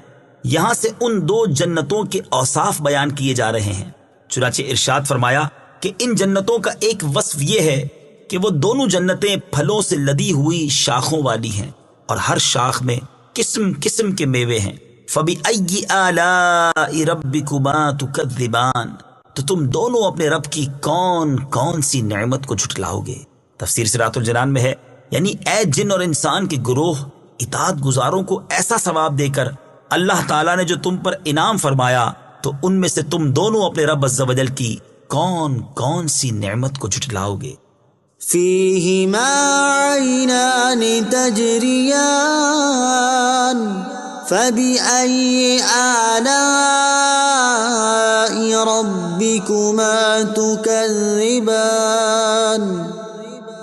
یہاں سے ان 2 جنتوں کے اوصاف بیان کیے جا رہے ہیں۔ چنانچہ ارشاد فرمایا کہ ان جنتوں کا ایک وصف یہ ہے کہ وہ دونوں جنتیں پھلوں سے لدی ہوئی شاخوں والی ہیں اور ہر شاخ میں قسم قسم کے میوے ہیں۔ فَبِأَيِّ آلَاءِ رَبِّكُمَا تُكَذِّبَانِ۔ تو تم دونوں اپنے رب کی کون کون سی نعمت کو جھٹلاؤ گے؟ تفسیر صراط الجنان میں ہے، یعنی اے جن اور انسان کے گروہ، اطاعت گزاروں کو ایسا ثواب دے کر اللہ تعالیٰ نے جو تم پر انعام فرمایا تو ان میں سے تم دونوں اپنے رب عز و جل کی کون کون سی نعمت کو جھٹلاؤ گے؟
فیہما عینان تجریان فبأي آلاء ربكما تكذبان۔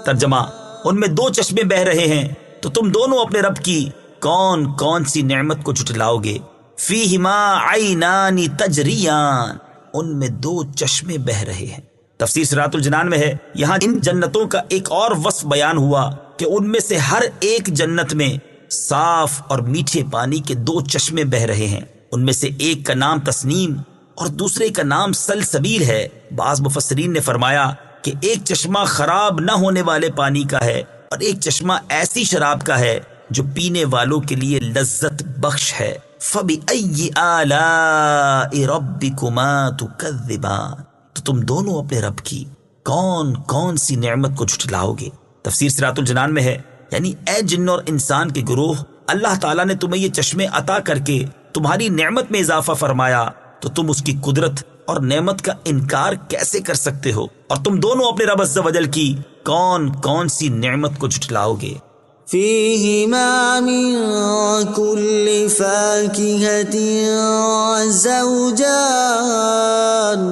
ترجمہ، ان میں 2 چشمے بہ رہے ہیں تو تم دونوں اپنے رب کی کون کون سی نعمت کو جھٹلاؤ گے؟ فیہما عینان تجریان، ان میں 2 چشمے بہ رہے ہیں۔ تفسیر صراط الجنان میں ہے، یہاں ان جنتوں کا ایک اور وصف بیان ہوا کہ ان میں سے ہر ایک جنت میں صاف اور میٹھے پانی کے 2 چشمے بہ رہے ہیں۔ ان میں سے ایک کا نام تسنیم اور دوسرے کا نام سلسبیل ہے۔ بعض مفسرین نے فرمایا کہ ایک چشمہ خراب نہ ہونے والے پانی کا ہے اور ایک چشمہ ایسی شراب کا ہے جو پینے والوں کے لیے لذت بخش ہے۔ فَبِأَيِّ آلَاءِ رَبِّكُمَا تُكَذِّبَانِ۔ تو تم دونوں اپنے رب کی کون کون سی نعمت کو جھٹلاؤ گے؟ تفسیر صراط الجنان میں ہے، یعنی اے جن اور انسان کے گروہ، اللہ تعالیٰ نے تمہیں یہ چشمے عطا کر کے تمہاری نعمت میں اضافہ فرمایا تو تم اس کی قدرت اور نعمت کا انکار کیسے کر سکتے ہو؟ اور تم دونوں اپنے رب عز و جل کی کون کون سی نعمت کو جھٹلاؤ گے؟
فیہما من کل فاکہۃ زوجان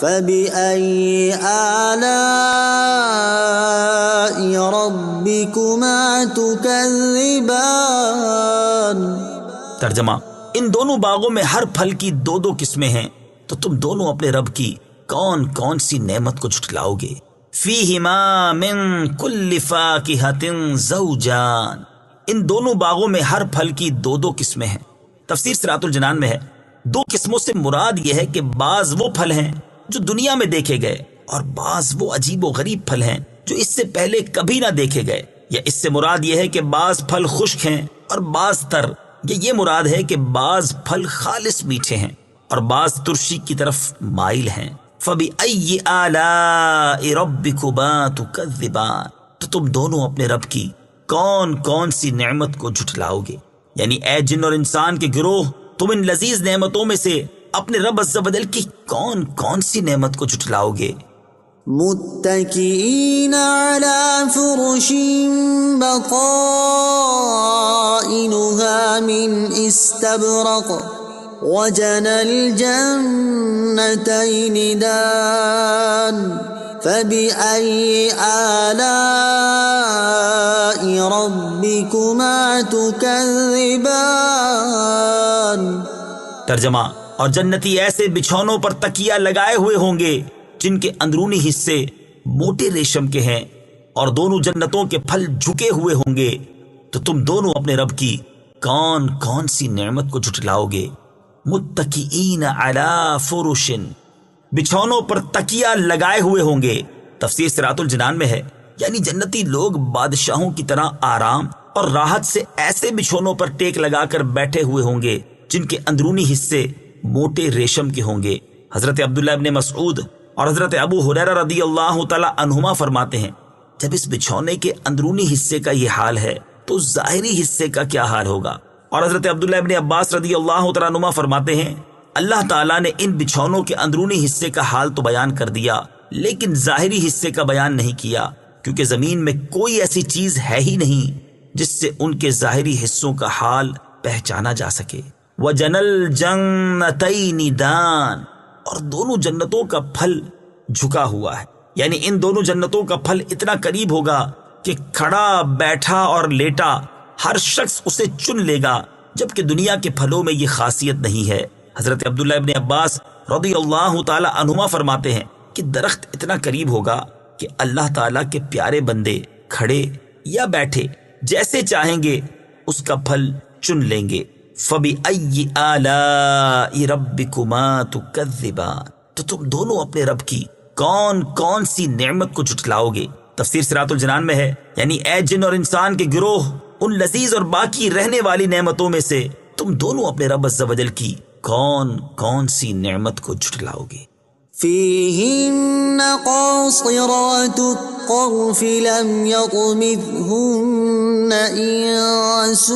فبأي آلاء ربكما تكذبان۔
ترجمہ، ان دونوں باغوں میں ہر پھل کی 2 قسمیں ہیں تو تم دونوں اپنے رب کی کون کون سی نعمت کو جھٹلاؤ گے؟ فیہما من کل فاکہۃ زوجان، ان دونوں باغوں میں ہر پھل کی 2 قسمیں ہیں۔ تفسیر صراط الجنان میں ہے، 2 قسموں سے مراد یہ ہے کہ بعض وہ پھل ہیں جو دنیا میں دیکھے گئے اور بعض وہ عجیب و غریب پھل ہیں جو اس سے پہلے کبھی نہ دیکھے گئے، یا اس سے مراد یہ ہے کہ بعض پھل خشک ہیں اور بعض تر، یا یہ مراد ہے کہ بعض پھل خالص میٹھے ہیں اور بعض ترشی کی طرف مائل ہیں۔ فَبِأَيِّ آلَاءِ رَبِّكُمَا تُكَذِّبَانِ۔ تو تم دونوں اپنے رب کی کون کون سی نعمت کو جھٹلاؤ گے؟ یعنی اے جن اور انسان کے گروہ، تم ان لذیذ نعمتوں میں سے اپنے رب عز و جل کی کون کون سی نعمت کو جھٹلاؤ گے؟
متكئين على فرش بطائنها من استبرق وجنى الجنتين دان فبأي آلاء ربكما تكذبان۔
ترجمہ، اور جنتی ایسے بچھونوں پر تکیہ لگائے ہوئے ہوں گے جن کے اندرونی حصے موٹے ریشم کے ہیں، اور دونوں جنتوں کے پھل جھکے ہوئے ہوں گے، تو تم دونوں اپنے رب کی کون کون سی نعمت کو جھٹلاؤ گے؟ متکئین علی فرش، بچھونوں پر تکیہ لگائے ہوئے ہوں گے۔ تفسیر صراط الجنان میں ہے، یعنی جنتی لوگ بادشاہوں کی طرح آرام اور راحت سے ایسے بچھونوں پر ٹیک لگا کر بیٹھے ہوئے ہوں گے جن کے اندرونی حصے موٹے ریشم کے ہوں گے۔ حضرت عبداللہ ابن مسعود اور حضرت ابو ہریرہ رضی اللہ تعالی عنہما فرماتے ہیں، جب اس بچھونے کے اندرونی حصے کا یہ حال ہے تو ظاہری حصے کا کیا حال ہوگا؟ اور حضرت عبداللہ ابن عباس رضی اللہ تعالی عنہما فرماتے ہیں، اللہ تعالیٰ نے ان بچھونوں کے اندرونی حصے کا حال تو بیان کر دیا، لیکن ظاہری حصے کا بیان نہیں کیا، کیونکہ زمین میں کوئی ایسی چیز ہے ہی نہیں جس سے ان کے ظاہری حصوں کا حال پہچانا جا سکے۔ وَجَنَى الْجَنَّتَيْنِ دَانٍ، اور دونوں جنتوں کا پھل جھکا ہوا ہے، یعنی ان دونوں جنتوں کا پھل اتنا قریب ہوگا کہ کھڑا، بیٹھا اور لیٹا ہر شخص اسے چن لے گا، جبکہ دنیا کے پھلوں میں یہ خاصیت نہیں ہے۔ حضرت عبداللہ ابن عباس رضی اللہ تعالی عنہما فرماتے ہیں کہ درخت اتنا قریب ہوگا کہ اللہ تعالیٰ کے پیارے بندے کھڑے یا بیٹھے جیسے چاہیں گے اس کا پھل چن لیں گے۔ فَبِأَيِّ آلَاءِ رَبِّكُمَا تُكَذِّبَانِ، تو تم دونوں اپنے رب کی کون کون سی نعمت کو جھٹلاؤ گے؟ تفسیر صراط الجنان میں ہے، یعنی اے جن اور انسان کے گروہ، ان لذیذ اور باقی رہنے والی نعمتوں میں سے تم دونوں اپنے رب عز و جل کی کون کون سی نعمت کو جھٹلاؤ گے؟
فيهن قاصرات الطرف لم يطمثهن إنس